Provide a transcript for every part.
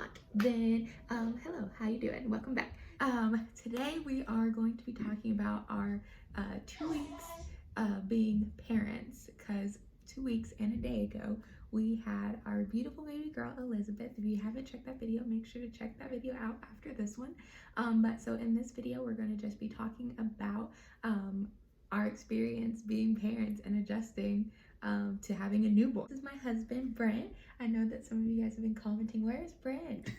not, then hello, how you doing? Welcome back. Today we are going to be talking about our 2 weeks being parents, because 2 weeks and a day ago we had our beautiful baby girl Elizabeth. If you haven't checked that video, make sure to check that video out after this one. But so in this video we're going to just be talking about our experience being parents and adjusting to having a newborn. This is my husband, Brent. I know that some of you guys have been commenting, where's Brent?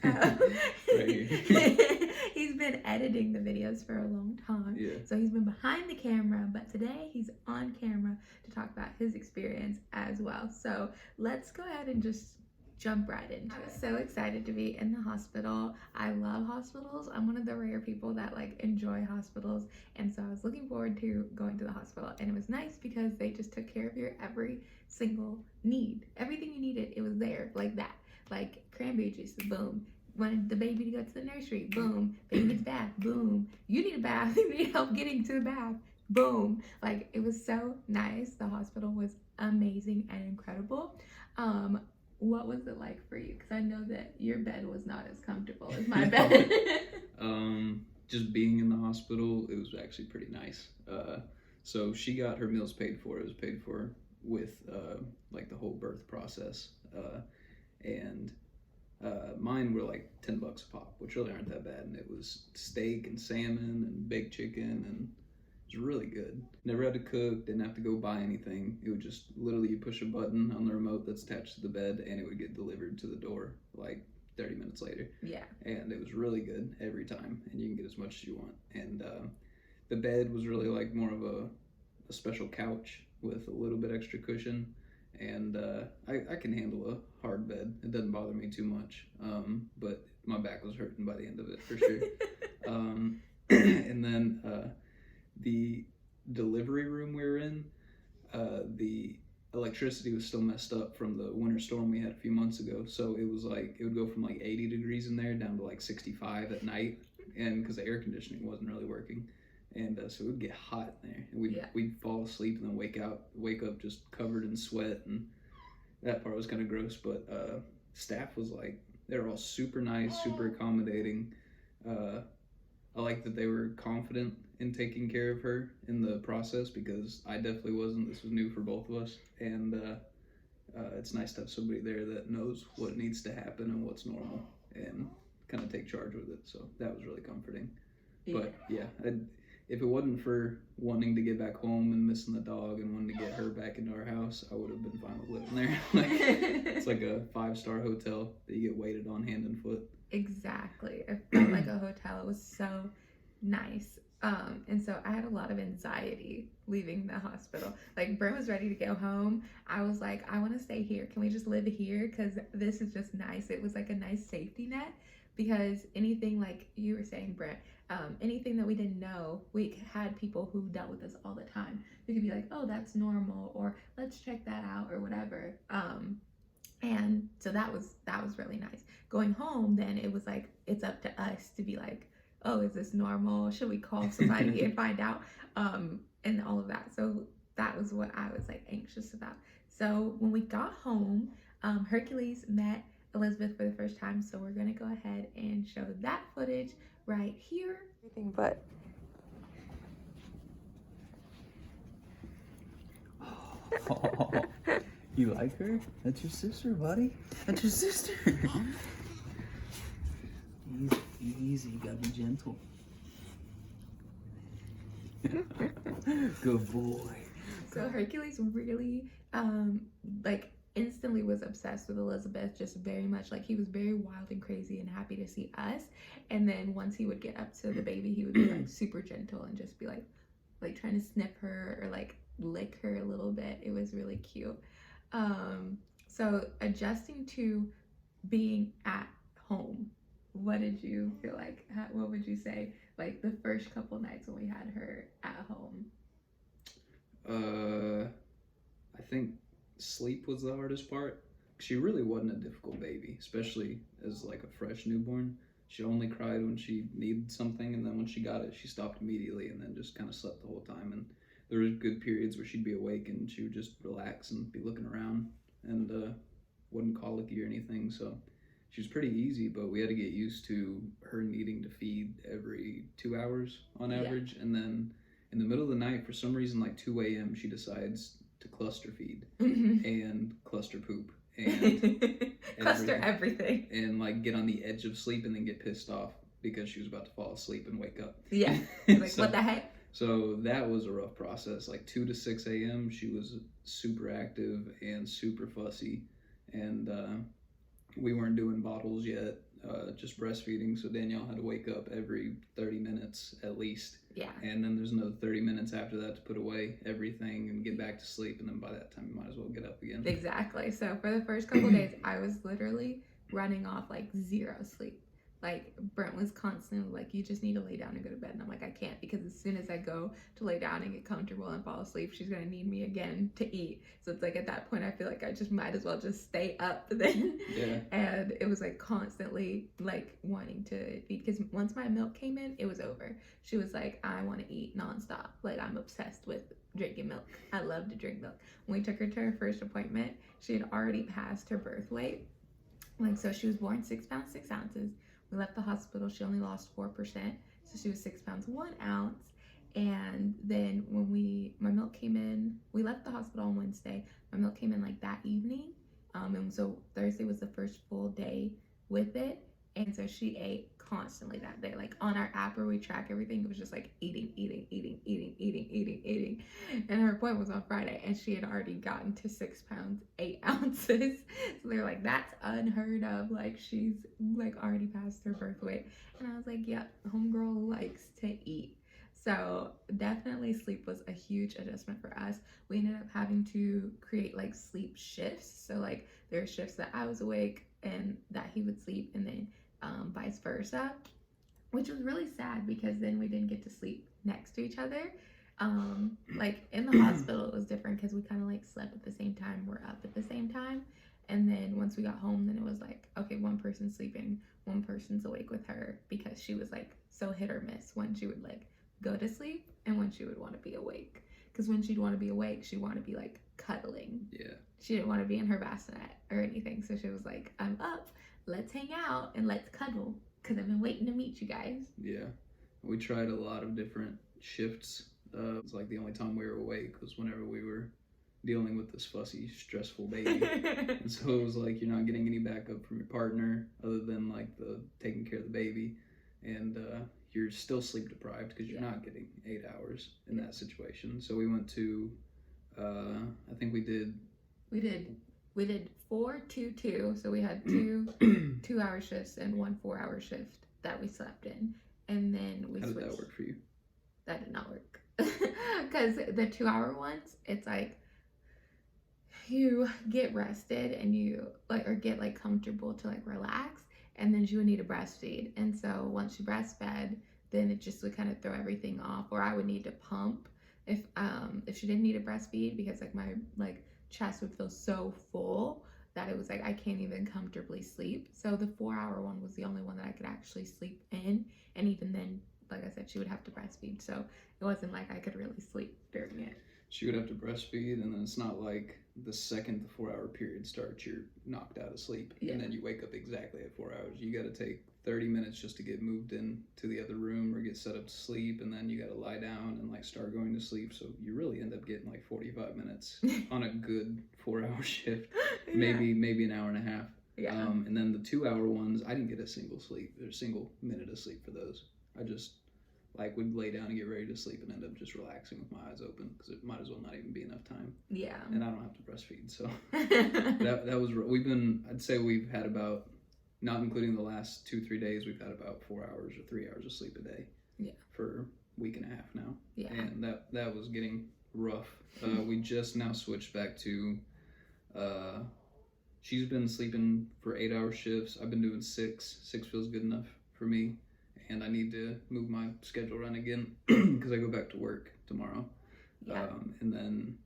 He's been editing the videos for a long time. Yeah. So he's been behind the camera, but today he's on camera to talk about his experience as well. So let's go ahead and just jump right into it. So excited to be in the hospital. I love hospitals. I'm one of the rare people that enjoy hospitals, and so I was looking forward to going to the hospital, and it was nice because they just took care of your every single need. Everything you needed, it was there, like that. Like cranberry juice, boom. Wanted the baby to go to the nursery, boom. Baby needs a bath, boom. You need a bath, you need help getting to the bath, boom. Like, it was so nice. The hospital was amazing and incredible. What was it like for you? Because I know that your bed was not as comfortable as my bed. Just being in the hospital, it was actually pretty nice. So she got her meals paid for. It was paid for with the whole birth process. And mine were like $10 a pop, which really aren't that bad. And it was steak and salmon and baked chicken, and it was really good. Never had to cook, didn't have to go buy anything. It would just literally, you push a button on the remote that's attached to the bed and it would get delivered to the door like 30 minutes later. Yeah. And it was really good every time, and you can get as much as you want. And the bed was really like more of a special couch with a little bit extra cushion. And I can handle a hard bed. It doesn't bother me too much. But my back was hurting by the end of it for sure. And then the delivery room we were in, the electricity was still messed up from the winter storm we had a few months ago. So it was like, it would go from like 80 degrees in there down to like 65 at night, and because the air conditioning wasn't really working. And so it would get hot in there, and we'd fall asleep and then wake up just covered in sweat, and that part was kind of gross. But staff was like, they were all super nice, super accommodating. I like that they were confident in taking care of her in the process, because I definitely wasn't. This was new for both of us, and it's nice to have somebody there that knows what needs to happen and what's normal, and kind of take charge with it. So that was really comforting. Yeah. But yeah, if it wasn't for wanting to get back home and missing the dog and wanting to get her back into our house, I would have been fine with living there. It's like a 5-star hotel that you get waited on hand and foot. Exactly. It felt like a hotel. It was so nice. And so I had a lot of anxiety leaving the hospital. Like, Brent was ready to go home. I was like, I want to stay here. Can we just live here? Because this is just nice. It was like a nice safety net, because anything, like you were saying, Brent, anything that we didn't know, we had people who dealt with this all the time. We could be like, oh, that's normal, or let's check that out, or whatever. And so that was really nice. Going home, then it was like, it's up to us to be like, oh, is this normal? Should we call somebody and find out? And all of that. So that was what I was like anxious about. So when we got home, Hercules met Elizabeth for the first time. So we're gonna go ahead and show that footage right here. Everything but. Oh, you like her? That's your sister, buddy. That's your sister. Easy, you gotta be gentle. Good boy. So Hercules really instantly was obsessed with Elizabeth, just very much. Like, he was very wild and crazy and happy to see us. And then once he would get up to the baby, he would be like super gentle and just be like trying to sniff her or like lick her a little bit. It was really cute. So adjusting to being at home, what did you feel like? What would you say, like, the first couple nights when we had her at home? I think sleep was the hardest part. She really wasn't a difficult baby, especially as like a fresh newborn. She only cried when she needed something, and then when she got it, she stopped immediately and then just kind of slept the whole time. And there were good periods where she'd be awake and she would just relax and be looking around, and wasn't colicky or anything. So she was pretty easy, but we had to get used to her needing to feed every 2 hours on average. And then in the middle of the night, for some reason, like 2 a.m., she decides to cluster feed and cluster poop and cluster everything. And like get on the edge of sleep and then get pissed off because she was about to fall asleep and wake up. Yeah. Like, so, what the heck? So that was a rough process. Like 2 to 6 a.m., she was super active and super fussy. And we weren't doing bottles yet, just breastfeeding. So Danielle had to wake up every 30 minutes at least. Yeah. And then there's another 30 minutes after that to put away everything and get back to sleep. And then by that time, you might as well get up again. Exactly. So for the first couple of days, I was literally running off like 0 sleep. Like, Brent was constantly like, you just need to lay down and go to bed. And I'm like, I can't, because as soon as I go to lay down and get comfortable and fall asleep, she's going to need me again to eat. So it's like, at that point, I feel like I just might as well just stay up then. Yeah. And it was like constantly like wanting to feed, because once my milk came in, it was over. She was like, I want to eat nonstop. Like, I'm obsessed with drinking milk. I love to drink milk. When we took her to her first appointment, she had already passed her birth weight. Like, so she was born 6 pounds 6 ounces. We left the hospital, she only lost 4%, so she was 6 pounds 1 ounce. And then when my milk came in, we left the hospital on Wednesday. My milk came in like that evening, and so Thursday was the first full day with it. And so she ate constantly that day. Like, on our app where we track everything, it was just like eating. And her appointment was on Friday, and she had already gotten to 6 pounds 8 ounces. So they're like, that's unheard of. Like, she's like already past her birth weight. And I was like, yep, homegirl likes to eat. So definitely sleep was a huge adjustment for us. We ended up having to create like sleep shifts. So like, there are shifts that I was awake and that he would sleep, and then vice versa, which was really sad because then we didn't get to sleep next to each other. Like, in the hospital it was different because we kind of like slept at the same time, we're up at the same time. And then once we got home, then it was like, okay, one person's sleeping, one person's awake with her, because she was like so hit or miss when she would like go to sleep and when she would want to be awake. Because when she'd want to be awake, she'd want to be like cuddling. Yeah. She didn't want to be in her bassinet or anything. So she was like, I'm up, let's hang out and let's cuddle, because I've been waiting to meet you guys. Yeah. We tried a lot of different shifts. It was like the only time we were awake was whenever we were dealing with this fussy, stressful baby. And so it was like, you're not getting any backup from your partner other than like the taking care of the baby. And you're still sleep deprived because you're not getting 8 hours in that situation. So we went to, I think we did 4 2 2. So we had two 2-hour shifts and 1 4-hour shift that we slept in. And then we switched. How did that work for you? That did not work. Because the 2-hour ones, it's like you get rested and you like, or get like comfortable to like relax, and then she would need to breastfeed. And so once she breastfed, then it just would kind of throw everything off. Or I would need to pump if she didn't need to breastfeed, because like my like chest would feel so full that it was like I can't even comfortably sleep. So the 4-hour one was the only one that I could actually sleep in, and even then, like I said, she would have to breastfeed, so it wasn't like I could really sleep during it. She would have to breastfeed, and then it's not like the second the 4-hour period starts, you're knocked out of sleep, and then you wake up exactly at 4 hours. You got to take 30 minutes just to get moved in to the other room or get set up to sleep, and then you got to lie down and like start going to sleep. So you really end up getting like 45 minutes on a good 4-hour shift, maybe an hour and a half. Yeah. And then the 2-hour ones, I didn't get a single minute of sleep for those. I just like would lay down and get ready to sleep and end up just relaxing with my eyes open, because it might as well not even be enough time. Yeah. And I don't have to breastfeed, so that was, I'd say we've had about, not including the last 2-3 days, we've had about 4 hours or 3 hours of sleep a day. Yeah. For a week and a half now. Yeah. And that was getting rough. We just now switched back to, she's been sleeping for 8-hour shifts. I've been doing 6. 6 feels good enough for me. And I need to move my schedule around again because I go back to work tomorrow. Yeah. And then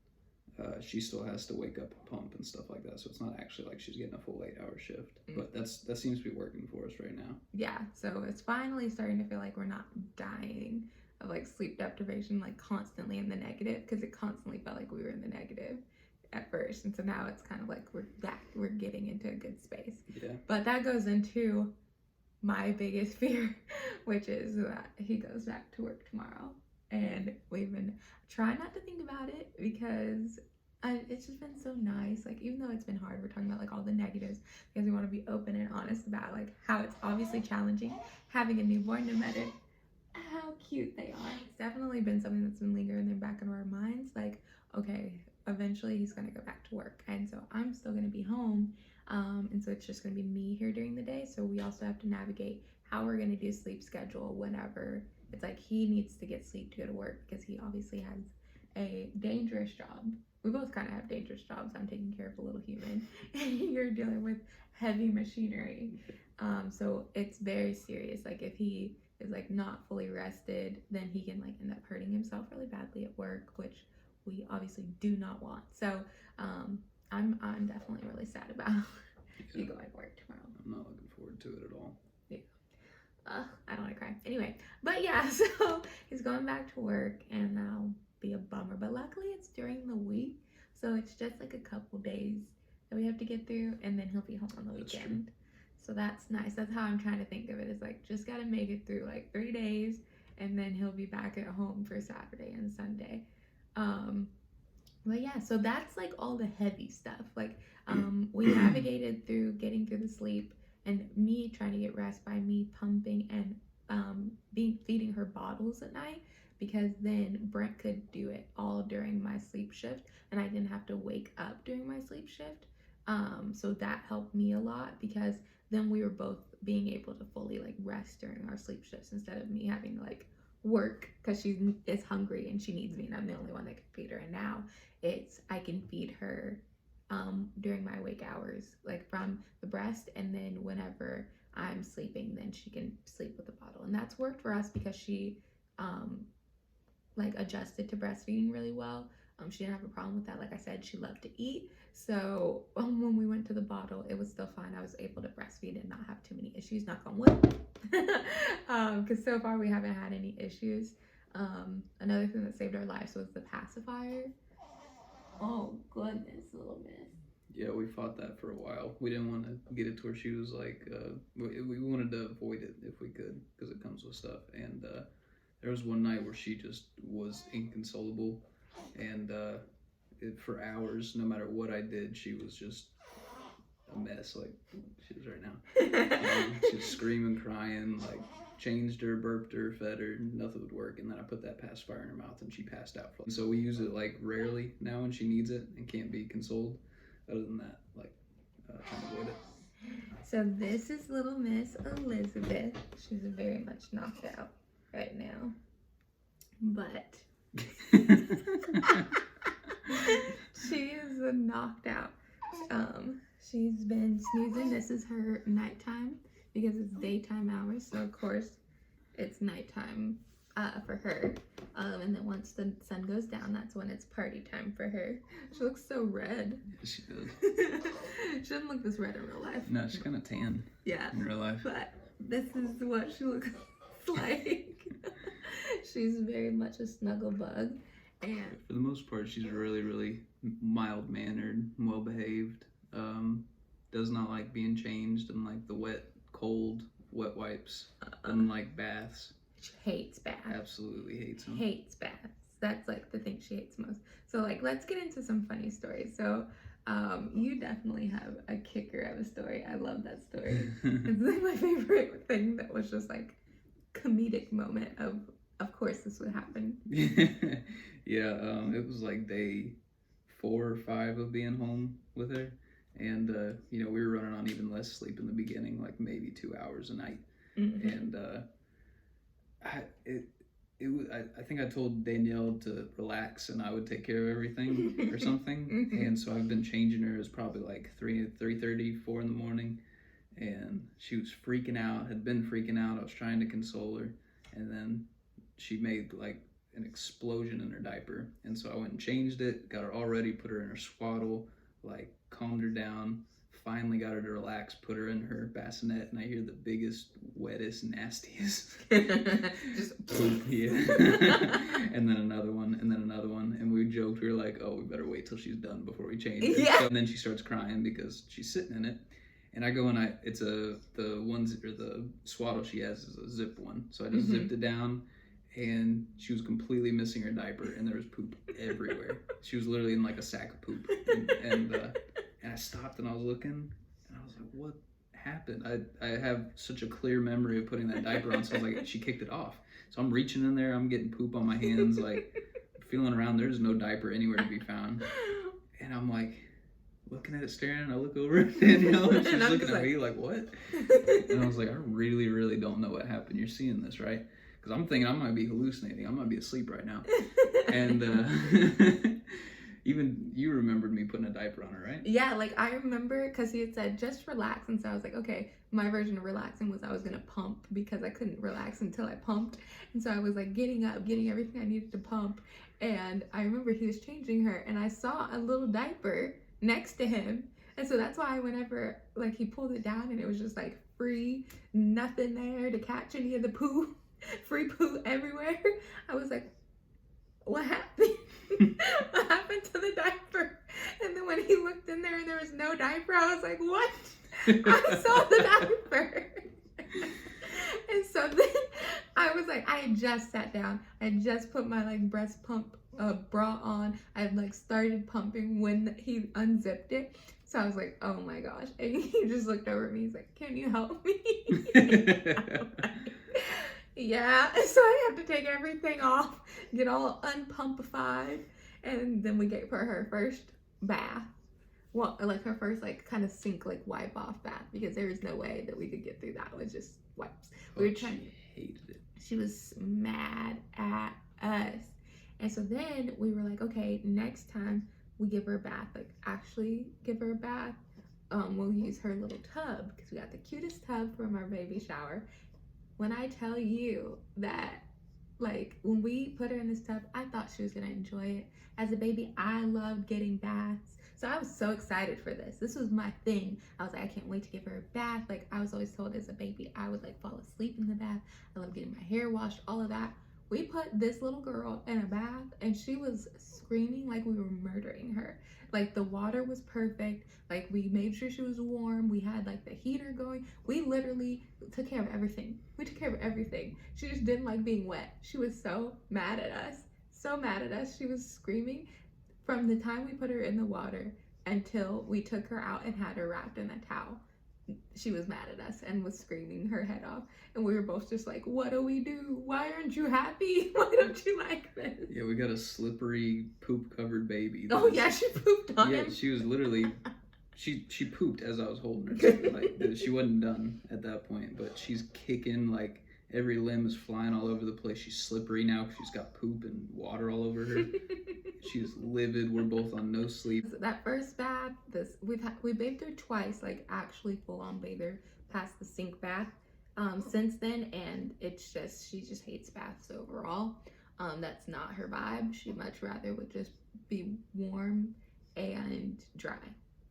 she still has to wake up and pump and stuff like that. So it's not actually like she's getting a full 8-hour shift. But that seems to be working for us right now. Yeah. So it's finally starting to feel like we're not dying of like sleep deprivation, like constantly in the negative, because it constantly felt like we were in the negative. at first, and so now it's kind of like we're getting into a good space. Yeah. But that goes into my biggest fear, which is that he goes back to work tomorrow, and we've been trying not to think about it because it's just been so nice. Like, even though it's been hard, we're talking about like all the negatives because we want to be open and honest about like how it's obviously challenging having a newborn, no matter how cute they are. It's definitely been something that's been lingering in the back of our minds. Like, okay, eventually he's gonna go back to work, and so I'm still gonna be home. And so it's just gonna be me here during the day. So we also have to navigate how we're gonna do sleep schedule whenever it's like he needs to get sleep to go to work because he obviously has a dangerous job. We both kind of have dangerous jobs. I'm taking care of a little human, and you're dealing with heavy machinery. So it's very serious. Like, if he is like not fully rested, then he can like end up hurting himself really badly at work, which we obviously do not want. So I'm definitely really sad about you going to work tomorrow. I'm not looking forward to it at all. Yeah. I don't want to cry. Anyway, but yeah, so he's going back to work, and that'll be a bummer. But luckily, it's during the week, so it's just like a couple days that we have to get through, and then he'll be home on the That's weekend. true. So that's nice. That's how I'm trying to think of it. It's like, just gotta make it through like 3 days, and then he'll be back at home for Saturday and Sunday. But yeah, so that's like all the heavy stuff. Like, we navigated through getting through the sleep and me trying to get rest by me pumping and feeding her bottles at night, because then Brent could do it all during my sleep shift and I didn't have to wake up during my sleep shift. So that helped me a lot, because then we were both being able to fully like rest during our sleep shifts instead of me having to like work because she is hungry and she needs me and I'm the only one that can feed her. And now I can feed her during my wake hours, like from the breast, and then whenever I'm sleeping, then she can sleep with the bottle. And that's worked for us because she like adjusted to breastfeeding really well. She didn't have a problem with that. Like I said, she loved to eat. So when we went to the bottle, it was still fine. I was able to breastfeed and not have too many issues, knock on wood. Because so far we haven't had any issues. Another thing that saved our lives was the pacifier. Oh goodness, little miss. Yeah, we fought that for a while. We didn't want to get it to where she was like, we wanted to avoid it if we could, because it comes with stuff. And there was one night where she just was inconsolable, and for hours, no matter what I did, she was just a mess, like she is right now. She was screaming, crying, like changed her, burped her, fed her, nothing would work. And then I put that pacifier in her mouth and she passed out. And so we use it like rarely now when she needs it and can't be consoled. Other than that, like trying to avoid it. So this is little Miss Elizabeth. She's very much knocked out right now. But she is knocked out. She's been snoozing. This is her nighttime because it's daytime hours. So of course it's nighttime for her. And then once the sun goes down, that's when it's party time for her. She looks so red. Yeah, she does. She doesn't look this red in real life. No, she's kind of tan. Yeah. In real life. But this is what she looks like. She's very much a snuggle bug. And for the most part, she's really, really mild-mannered, well-behaved. Does not like being changed and like the wet wipes. Doesn't like baths. She hates baths. Absolutely hates them. Hates baths. That's like the thing she hates most. So like, let's get into some funny stories. So you definitely have a kicker of a story. I love that story. It's like my favorite thing that was just like comedic moment of course this would happen. Yeah, it was like day 4 or 5 of being home with her. And, we were running on even less sleep in the beginning, like maybe 2 hours a night. Mm-hmm. And I think I told Danielle to relax and I would take care of everything or something. Mm-hmm. And so I've been changing her. It was probably like 3:30, 4 in the morning. And she was freaking out, had been freaking out. I was trying to console her. And then she made like an explosion in her diaper. And so I went and changed it, got her all ready, put her in her swaddle, like calmed her down. finally got her to relax, put her in her bassinet, and I hear the biggest, wettest, nastiest Just poop. Yeah. And then another one, and then another one. And we joked, we were like, oh, we better wait till she's done before we change her. Yeah. So, and then she starts crying because she's sitting in it. And I go and the swaddle she has is a zip one. So I just zipped it down, and she was completely missing her diaper, and there was poop everywhere. She was literally in like a sack of poop. And I stopped and I was looking, and I was like, what happened? I have such a clear memory of putting that diaper on, so I was like, she kicked it off. So I'm reaching in there, I'm getting poop on my hands, like feeling around, there's no diaper anywhere to be found. And I'm like, looking at it, staring, and I look over at Danielle, and she's looking at me like, what? And I was like, I really, really don't know what happened. You're seeing this, right? Because I'm thinking I might be hallucinating. I might be asleep right now. And even you remembered me putting a diaper on her, right? Yeah, like I remember because he had said just relax, and so I was like, okay. My version of relaxing was I was gonna pump because I couldn't relax until I pumped, and so I was like getting up, getting everything I needed to pump, and I remember he was changing her, and I saw a little diaper next to him, and so that's why whenever like he pulled it down and it was just like free, nothing there to catch any of the poo, free poo everywhere, I was like, what happened? What happened to the diaper? And then when he looked in there and there was no diaper, I was like, what? I saw the diaper. And so then I was like, I had just sat down, I had just put my like breast pump bra on, I had like started pumping when he unzipped it. So I was like, oh my gosh. And he just looked over at me, he's like, can you help me? Yeah, so I have to take everything off, get all unpumpified, and then we gave her first bath. Well, like her first like kind of sink like wipe off bath, because there was no way that we could get through that with just wipes. We were trying. She hated it. She was mad at us, and so then we were like, okay, next time we give her a bath, like actually give her a bath, we'll use her little tub because we got the cutest tub from our baby shower. When I tell you that, like, when we put her in this tub, I thought she was gonna enjoy it. As a baby, I loved getting baths. So I was so excited for this. This was my thing. I was like, I can't wait to give her a bath. Like, I was always told as a baby, I would like fall asleep in the bath. I love getting my hair washed, all of that. We put this little girl in a bath, and she was screaming like we were murdering her. Like, the water was perfect. Like, we made sure she was warm. We had like the heater going. We literally took care of everything. We took care of everything. She just didn't like being wet. She was so mad at us. So mad at us. She was screaming from the time we put her in the water until we took her out and had her wrapped in a towel. She was mad at us and was screaming her head off, and we were both just like, what do we do? Why aren't you happy? Why don't you like this? Yeah, we got a slippery, poop-covered baby. Oh yeah, she pooped on him. Yeah, she was literally, she pooped as I was holding her. Like, she wasn't done at that point, but she's kicking, like, every limb is flying all over the place. She's slippery now because she's got poop and water all over her. She's livid. We're both on no sleep. That first bath, we bathed her twice, like actually full on bathed her past the sink bath. Since then, and she just hates baths overall. That's not her vibe. She'd much rather would just be warm and dry.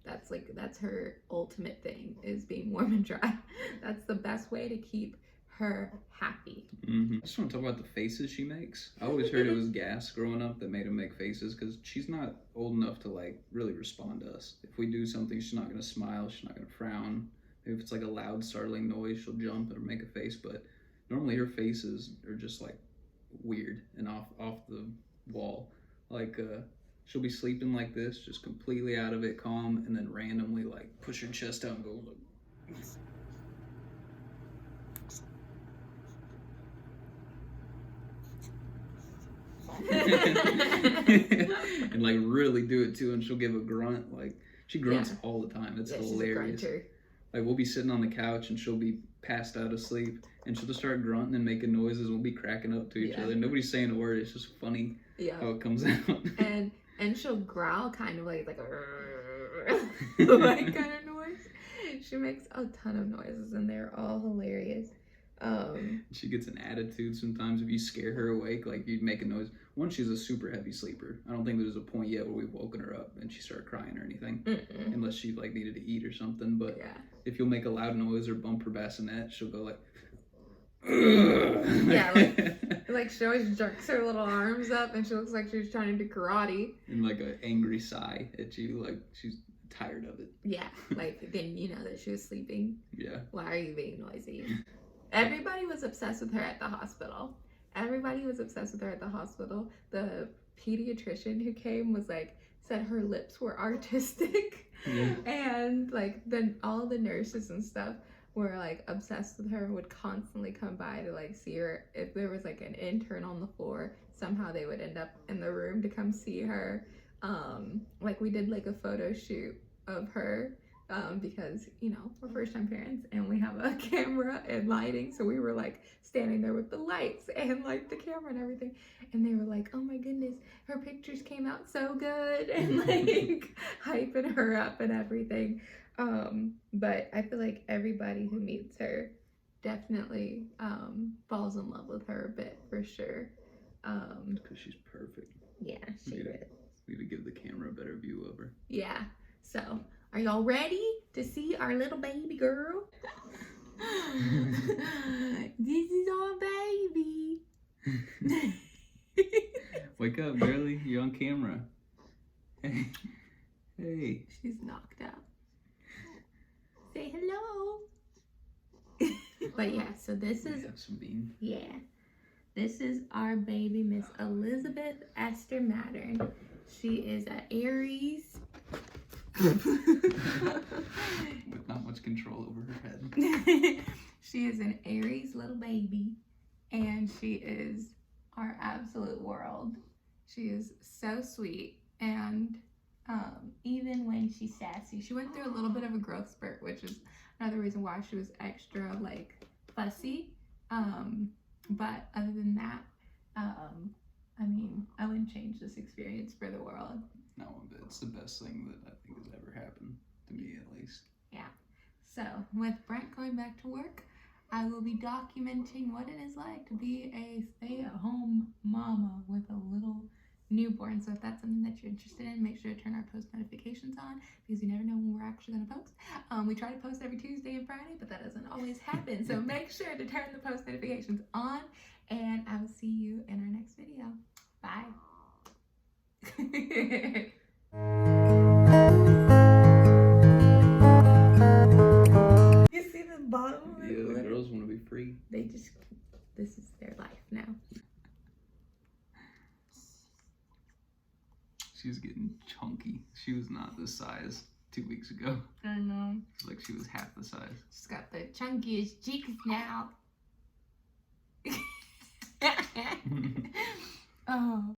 That's her ultimate thing, is being warm and dry. That's the best way to keep her happy. I just want to talk about the faces she makes. I always heard it was gas growing up that made him make faces, because she's not old enough to like really respond to us. If we do something, she's not going to smile, she's not going to frown. Maybe if it's like a loud startling noise, she'll jump and make a face, but normally her faces are just like weird and off the wall. Like she'll be sleeping like this, just completely out of it, calm, and then randomly like push her chest out and go like and like really do it too, and she'll give a grunt. Like, she grunts all the time. It's hilarious. Like, we'll be sitting on the couch and she'll be passed out asleep, and she'll just start grunting and making noises. We'll be cracking up to each other. Nobody's saying a word. It's just funny how it comes out. and she'll growl kind of like like kind of noise. She makes a ton of noises, and they're all hilarious. She gets an attitude sometimes if you scare her awake, like you'd make a noise. One, she's a super heavy sleeper. I don't think there's a point yet where we've woken her up and she started crying or anything, unless she like needed to eat or something. But Yeah. if you'll make a loud noise or bump her bassinet, she'll go like, yeah, like she always jerks her little arms up and she looks like she's trying to do karate. And like an angry sigh at you, like she's tired of it. Yeah, like then you know that she was sleeping. Yeah. Why are you being noisy? Everybody was obsessed with her at the hospital. The pediatrician who came was like, said her lips were artistic. Yeah. And like then all the nurses and stuff were like obsessed with her and would constantly come by to like see her. If there was like an intern on the floor, somehow they would end up in the room to come see her. Like we did like a photo shoot of her because you know we're first time parents and we have a camera and lighting, so we were like standing there with the lights and like the camera and everything, and they were like, oh my goodness, her pictures came out so good, and like hyping her up and everything. But I feel like everybody who meets her definitely falls in love with her a bit for sure. Because she's perfect. Yeah, she is. Need to give the camera a better view of her. Yeah. So, are y'all ready to see our little baby girl? This is our baby. Wake up, girly. You're on camera. Hey. Hey. She's knocked out. Say hello. But yeah, so this is Have some bean. yeah. This is our baby, Miss Elizabeth Esther Mattern. She is an Aries. With not much control over her head. She is an Aries little baby, and she is our absolute world. She is so sweet, and even when she's sassy, she went through a little bit of a growth spurt, which is another reason why she was extra like fussy. But other than that, I mean, I wouldn't change this experience for the world. No, but it's the best thing that I think has ever happened to me, at least. Yeah. So, with Brent going back to work, I will be documenting what it is like to be a stay-at-home mama with a little newborn. So if that's something that you're interested in, make sure to turn our post notifications on, because you never know when we're actually going to post. We try to post every Tuesday and Friday, but that doesn't always happen. So make sure to turn the post notifications on, and I will see you in our next video. Bye. You see the bottom of it? Yeah, the girls want to be free. This is their life now. She's getting chunky. She was not this size 2 weeks ago. I know. It's like she was half the size. She's got the chunkiest cheeks now. Oh.